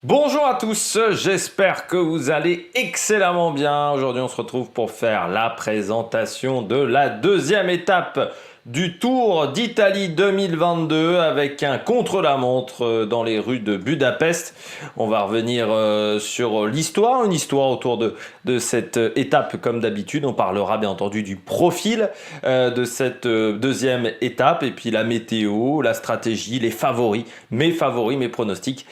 Bonjour à tous, j'espère que vous allez excellemment bien. Aujourd'hui, on se retrouve pour faire la présentation de la deuxième étape du Tour d'Italie 2022 avec un contre-la-montre dans les rues de Budapest. On va revenir sur l'histoire, une histoire autour de cette étape comme d'habitude. On parlera bien entendu du profil de cette deuxième étape et puis la météo, la stratégie, les favoris, mes pronostics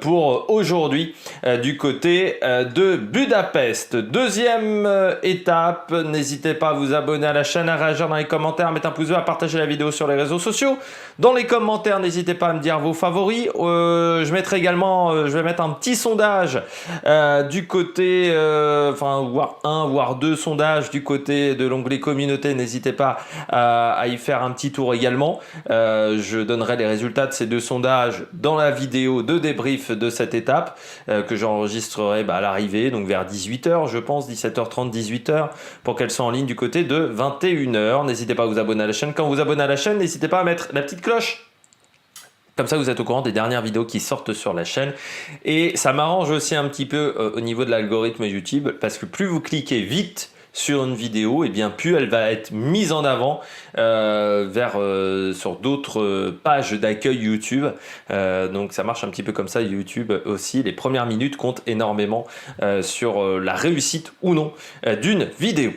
pour aujourd'hui du côté de Budapest. Deuxième étape, n'hésitez pas à vous abonner à la chaîne, à réagir dans les commentaires, mettre un pouce bleu, à partager la vidéo sur les réseaux sociaux. Dans les commentaires, n'hésitez pas à me dire vos favoris. Je mettrai également, je vais mettre un petit sondage du côté, voire deux sondages du côté de l'onglet communauté. N'hésitez pas à y faire un petit tour également. Je donnerai les résultats de ces deux sondages dans la vidéo de débrief de cette étape que j'enregistrerai à l'arrivée, donc vers 18h, je pense, 17h30, 18h, pour qu'elle soit en ligne du côté de 21h. N'hésitez pas à vous abonner à la chaîne. Quand vous abonnez à la chaîne, n'hésitez pas à mettre la petite cloche. Comme ça, vous êtes au courant des dernières vidéos qui sortent sur la chaîne. Et ça m'arrange aussi un petit peu au niveau de l'algorithme YouTube, parce que plus vous cliquez vite sur une vidéo, et bien plus elle va être mise en avant sur d'autres pages d'accueil YouTube. Donc ça marche un petit peu comme ça YouTube aussi. Les premières minutes comptent énormément sur la réussite ou non d'une vidéo.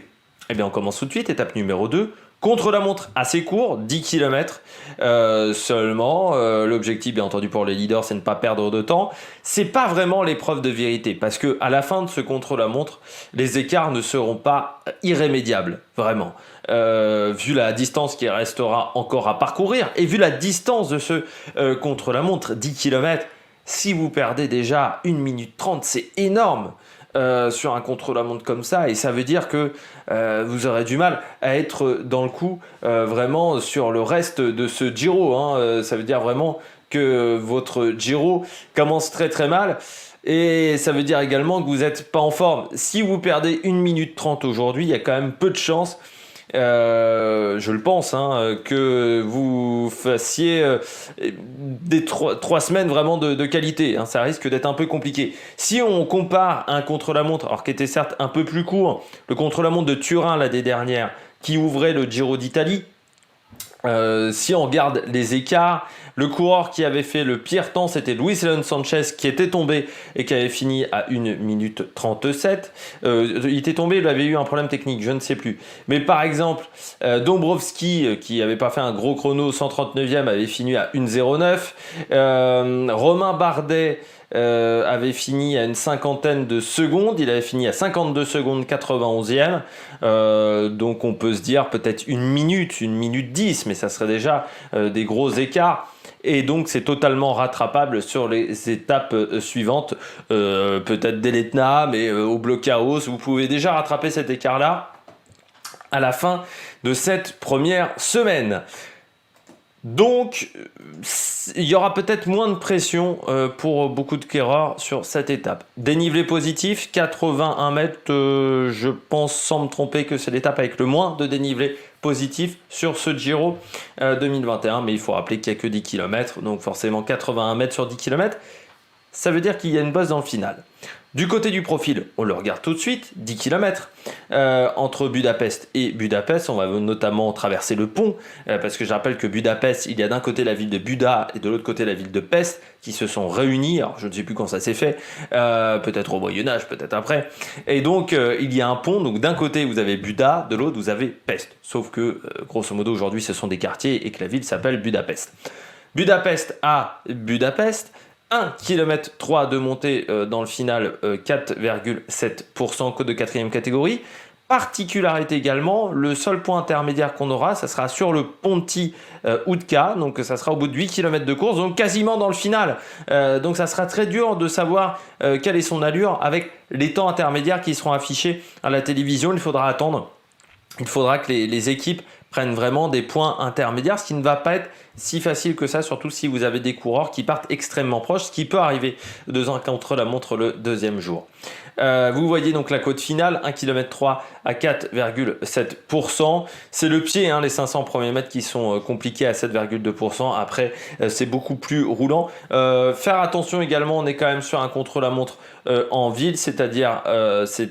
Et bien on commence tout de suite, étape numéro 2. Contre-la-montre assez court, 10 km seulement. L'objectif, bien entendu, pour les leaders, c'est de ne pas perdre de temps. C'est pas vraiment l'épreuve de vérité, parce que à la fin de ce contre-la-montre, les écarts ne seront pas irrémédiables, vraiment. Vu la distance qui restera encore à parcourir, et vu la distance de ce contre-la-montre, 10 km, si vous perdez déjà 1 minute 30, c'est énorme. Sur un contre-la-montre comme ça, et ça veut dire que vous aurez du mal à être dans le coup vraiment sur le reste de ce Giro, hein. Ça veut dire vraiment que votre Giro commence très très mal, et ça veut dire également que vous n'êtes pas en forme. Si vous perdez 1 minute 30 aujourd'hui, il y a quand même peu de chances, je le pense, que vous fassiez des 3 semaines vraiment de qualité, hein. Ça risque d'être un peu compliqué. Si on compare un contre-la-montre, alors qui était certes un peu plus court, le contre-la-montre de Turin l'année dernière, qui ouvrait le Giro d'Italie, si on regarde les écarts, le coureur qui avait fait le pire temps, c'était Luis León Sanchez, qui était tombé et qui avait fini à 1 minute 37. Il était tombé, il avait eu un problème technique, je ne sais plus. Mais par exemple, Dombrovski, qui n'avait pas fait un gros chrono, 139e, avait fini à 1,09. Romain Bardet avait fini à une cinquantaine de secondes, il avait fini à 52 secondes, 91e. Donc on peut se dire peut-être 1 minute 10, mais ça serait déjà des gros écarts. Et donc c'est totalement rattrapable sur les étapes suivantes, peut-être dès l'Etna, mais au Blockhaus, vous pouvez déjà rattraper cet écart-là à la fin de cette première semaine. Donc, il y aura peut-être moins de pression pour beaucoup de coureurs sur cette étape. Dénivelé positif, 81 mètres, je pense sans me tromper que c'est l'étape avec le moins de dénivelé positif sur ce Giro 2021, mais il faut rappeler qu'il n'y a que 10 km, donc forcément 81 mètres sur 10 km, ça veut dire qu'il y a une bosse dans le final. Du côté du profil, on le regarde tout de suite, 10 km. Entre Budapest et Budapest, on va notamment traverser le pont, parce que je rappelle que Budapest, il y a d'un côté la ville de Buda et de l'autre côté la ville de Pest, qui se sont réunis. Alors je ne sais plus quand ça s'est fait, peut-être au Moyen-Âge, peut-être après. Et donc il y a un pont, donc d'un côté vous avez Buda, de l'autre vous avez Pest. Sauf que, grosso modo, aujourd'hui ce sont des quartiers et que la ville s'appelle Budapest. Budapest à Budapest, 1 km 3 de montée dans le final, 4,7% de 4e catégorie. Particularité également, le seul point intermédiaire qu'on aura, ça sera sur le Ponti Utka, donc ça sera au bout de 8 km de course, donc quasiment dans le final. Donc ça sera très dur de savoir quelle est son allure avec les temps intermédiaires qui seront affichés à la télévision. Il faudra attendre, il faudra que les équipes prennent vraiment des points intermédiaires, ce qui ne va pas être si facile que ça, surtout si vous avez des coureurs qui partent extrêmement proches, ce qui peut arriver de un contre-la-montre le deuxième jour. Vous voyez donc la cote finale, 1,3 km à 4,7%. C'est le pied, les 500 premiers mètres qui sont compliqués à 7,2%. Après, c'est beaucoup plus roulant. Faire attention également, on est quand même sur un contre-la-montre en ville, c'est-à-dire c'est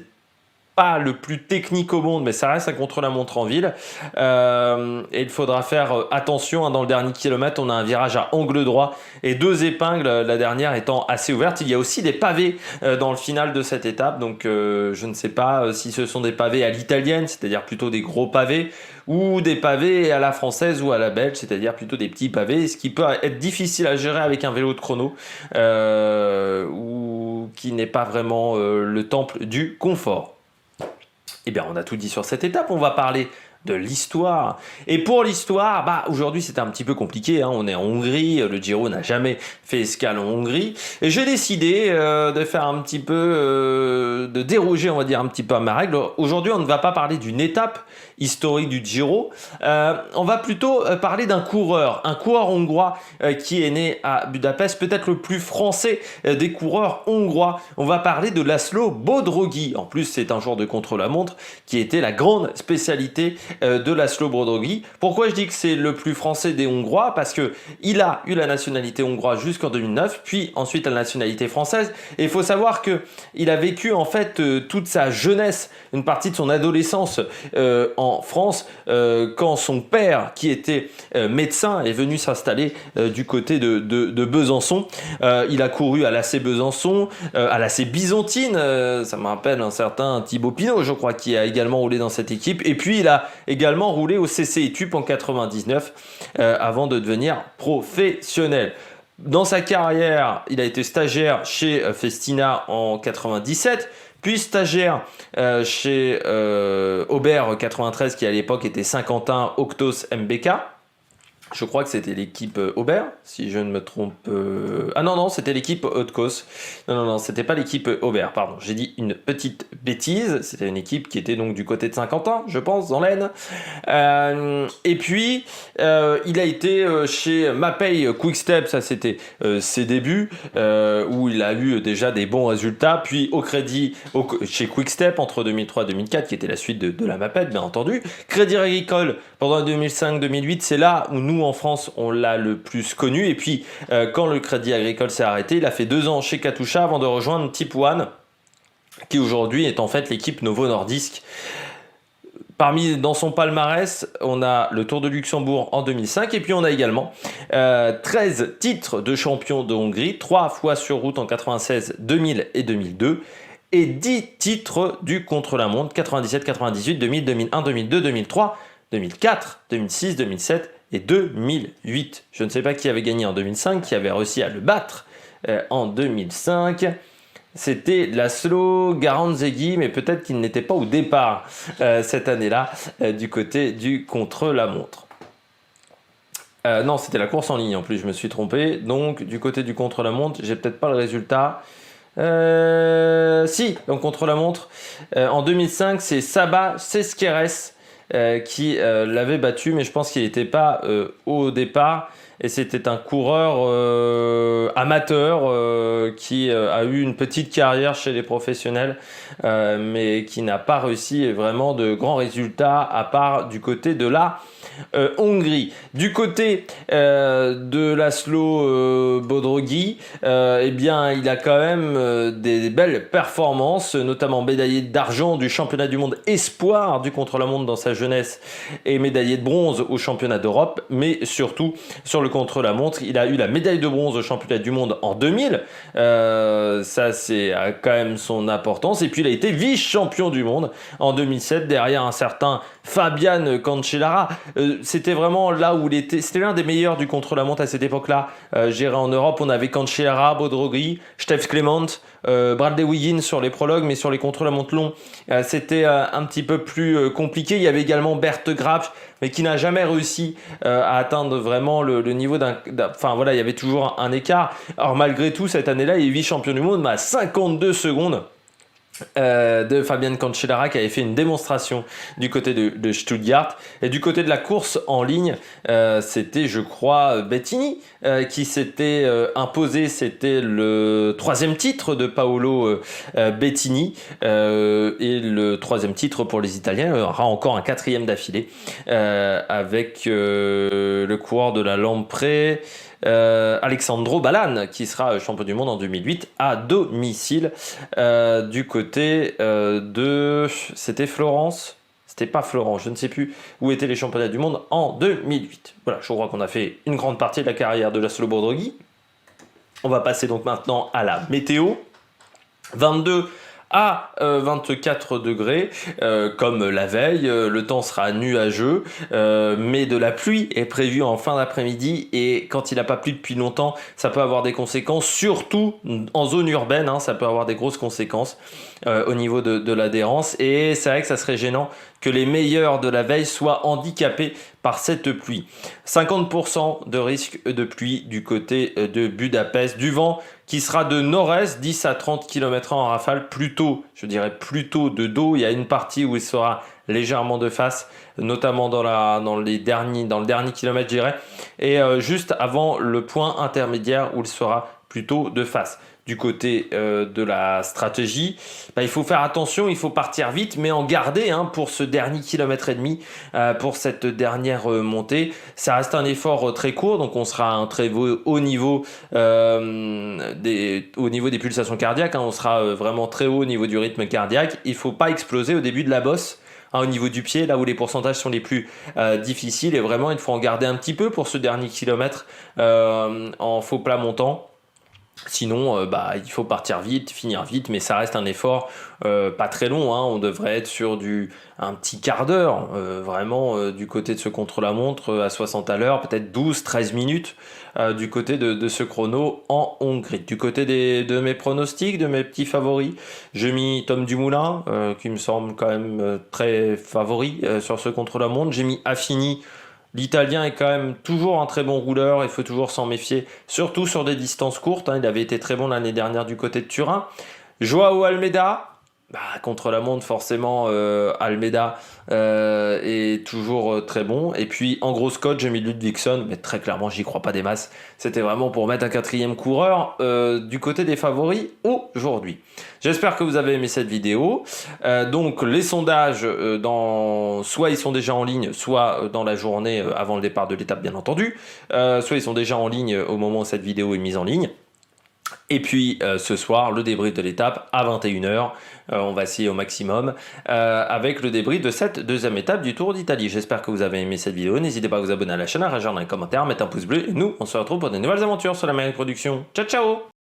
pas le plus technique au monde, mais ça reste un contre-la-montre en ville. Et il faudra faire attention. Dans le dernier kilomètre, on a un virage à angle droit et 2 épingles, la dernière étant assez ouverte. Il y a aussi des pavés dans le final de cette étape. Donc, je ne sais pas si ce sont des pavés à l'italienne, c'est-à-dire plutôt des gros pavés, ou des pavés à la française ou à la belge, c'est-à-dire plutôt des petits pavés, ce qui peut être difficile à gérer avec un vélo de chrono, ou qui n'est pas vraiment le temple du confort. Eh bien, on a tout dit sur cette étape. On va parler de l'histoire. Et pour l'histoire, aujourd'hui c'était un petit peu compliqué. On est en Hongrie, le Giro n'a jamais fait escale en Hongrie. Et j'ai décidé de faire un petit peu, de déroger, on va dire, un petit peu à ma règle. Aujourd'hui, on ne va pas parler d'une étape historique du Giro. On va plutôt parler d'un coureur, un coureur hongrois qui est né à Budapest, peut-être le plus français des coureurs hongrois. On va parler de Laszlo Bodrogi. En plus, c'est un joueur de contre-la-montre qui était la grande spécialité de Laszlo Bodrogi. Pourquoi je dis que c'est le plus français des Hongrois? Parce que il a eu la nationalité hongroise jusqu'en 2009, puis ensuite la nationalité française. Et il faut savoir que il a vécu en fait toute sa jeunesse, une partie de son adolescence en France, quand son père, qui était médecin, est venu s'installer du côté de Besançon. Il a couru à l'AC Besançon, à l'AC Byzantine, ça me rappelle un certain Thibaut Pinot, je crois, qui a également roulé dans cette équipe. Et puis il a également roulé au CC Etup en 99 avant de devenir professionnel. Dans sa carrière, il a été stagiaire chez Festina en 97, puis stagiaire chez Aubert 93, qui à l'époque était Saint-Quentin Octos MBK. Je crois que c'était l'équipe Aubert, si je ne me trompe. Ah non, c'était l'équipe Haute-Cos. Non, c'était pas l'équipe Aubert, pardon. J'ai dit une petite bêtise. C'était une équipe qui était donc du côté de Saint-Quentin, je pense, dans l'Aisne. Et puis, il a été chez Mapei Quick-Step, ça c'était ses débuts, où il a eu déjà des bons résultats. Puis au Crédit, chez Quick-Step entre 2003 et 2004, qui était la suite de la Mapei, bien entendu. Crédit Agricole pendant 2005-2008, c'est là où nous, en France, on l'a le plus connu. Et puis, quand le Crédit Agricole s'est arrêté, il a fait 2 ans chez Katusha avant de rejoindre Type One, qui aujourd'hui est en fait l'équipe Novo Nordisk. Dans son palmarès, on a le Tour de Luxembourg en 2005 et puis on a également 13 titres de champion de Hongrie, 3 fois sur route en 96, 2000 et 2002 et 10 titres du contre-la-montre, 97, 98, 2000, 2001, 2002, 2003, 2004, 2006, 2007 et 2008. Je ne sais pas qui avait gagné en 2005, qui avait réussi à le battre en 2005. C'était Laszlo Garanzegi, mais peut-être qu'il n'était pas au départ cette année-là du côté du contre-la-montre. Non, c'était la course en ligne en plus, je me suis trompé. Donc, du côté du contre-la-montre, j'ai peut-être pas le résultat. Si, donc contre-la-montre. En 2005, c'est Saba Seskeres qui l'avait battu, mais je pense qu'il n'était pas au départ. Et c'était un coureur amateur qui a eu une petite carrière chez les professionnels, mais qui n'a pas réussi vraiment de grands résultats, à part du côté de la Hongrie. Du côté de Laszlo Bodrogi, eh bien, il a quand même des belles performances, notamment médaillé d'argent du championnat du monde espoir du contre-la-montre dans sa jeunesse et médaillé de bronze au championnat d'Europe, mais surtout sur le contre-la-montre, il a eu la médaille de bronze au championnat du monde en 2000. Ça, c'est quand même son importance. Et puis, il a été vice-champion du monde en 2007 derrière un certain Fabian Cancellara. C'était vraiment là où il était. C'était l'un des meilleurs du contre-la-montre à cette époque-là. Géré en Europe, on avait Cancellara, Bodrogi, Stef Clement, Bradley Wiggins sur les prologues, mais sur les contre-la-montre longs, c'était un petit peu plus compliqué. Il y avait également Bert Grapf, mais qui n'a jamais réussi à atteindre vraiment le niveau enfin voilà, il y avait toujours un écart. Alors malgré tout, cette année-là, il est vice-champion du monde, mais à 52 secondes de Fabian Cancellara qui avait fait une démonstration du côté de Stuttgart. Et du côté de la course en ligne, c'était, je crois, Bettini qui s'était imposé. C'était le 3e titre de Paolo Bettini. Et le 3e titre pour les Italiens. Il y aura encore un 4e d'affilée avec le coureur de la Lampre. Alexandro Balan qui sera champion du monde en 2008 à domicile du côté c'était Florence, c'était pas Florence, je ne sais plus où étaient les championnats du monde en 2008. Voilà, je crois qu'on a fait une grande partie de la carrière de Laszlo Bodrogi. On va passer donc maintenant à la météo. 22 à 24 degrés, comme la veille. Le temps sera nuageux, mais de la pluie est prévue en fin d'après-midi, et quand il n'a pas plu depuis longtemps, ça peut avoir des conséquences, surtout en zone urbaine, hein, ça peut avoir des grosses conséquences au niveau de l'adhérence, et c'est vrai que ça serait gênant que les meilleurs de la veille soient handicapés par cette pluie. 50% de risque de pluie du côté de Budapest, du vent qui sera de nord-est, 10 à 30 km/h en rafale, plutôt, je dirais plutôt de dos. Il y a une partie où il sera légèrement de face, notamment dans le dernier kilomètre, je dirais, et juste avant le point intermédiaire où il sera plutôt de face. Du côté de la stratégie, il faut faire attention, il faut partir vite, mais en garder pour ce dernier kilomètre et demi, pour cette dernière montée. Ça reste un effort très court, donc on sera à un très haut niveau, au niveau des pulsations cardiaques, on sera vraiment très haut au niveau du rythme cardiaque. Il ne faut pas exploser au début de la bosse, au niveau du pied, là où les pourcentages sont les plus difficiles, et vraiment il faut en garder un petit peu pour ce dernier kilomètre en faux plat montant. Sinon, il faut partir vite, finir vite, mais ça reste un effort pas très long. On devrait être sur un petit quart d'heure, vraiment du côté de ce contre-la-montre à 60 à l'heure, peut-être 12-13 minutes du côté de ce chrono en Hongrie. Du côté de mes pronostics, de mes petits favoris, j'ai mis Tom Dumoulin, qui me semble quand même très favori sur ce contre-la-montre. J'ai mis Affini. L'Italien est quand même toujours un très bon rouleur, il faut toujours s'en méfier, surtout sur des distances courtes. Il avait été très bon l'année dernière du côté de Turin. Joao Almeida, contre la montre forcément, Almeida est toujours très bon. Et puis en grosse cote, j'ai mis Ludvigsson, mais très clairement j'y crois pas des masses. C'était vraiment pour mettre un 4e coureur du côté des favoris aujourd'hui. J'espère que vous avez aimé cette vidéo. Donc les sondages, soit ils sont déjà en ligne, soit dans la journée avant le départ de l'étape bien entendu, soit ils sont déjà en ligne au moment où cette vidéo est mise en ligne. Et puis ce soir, le débrief de l'étape à 21h, on va essayer au maximum, avec le débrief de cette 2e étape du Tour d'Italie. J'espère que vous avez aimé cette vidéo, n'hésitez pas à vous abonner à la chaîne, à réagir dans les commentaires, mettre un pouce bleu, et nous on se retrouve pour de nouvelles aventures sur la Myriad Production. Ciao ciao.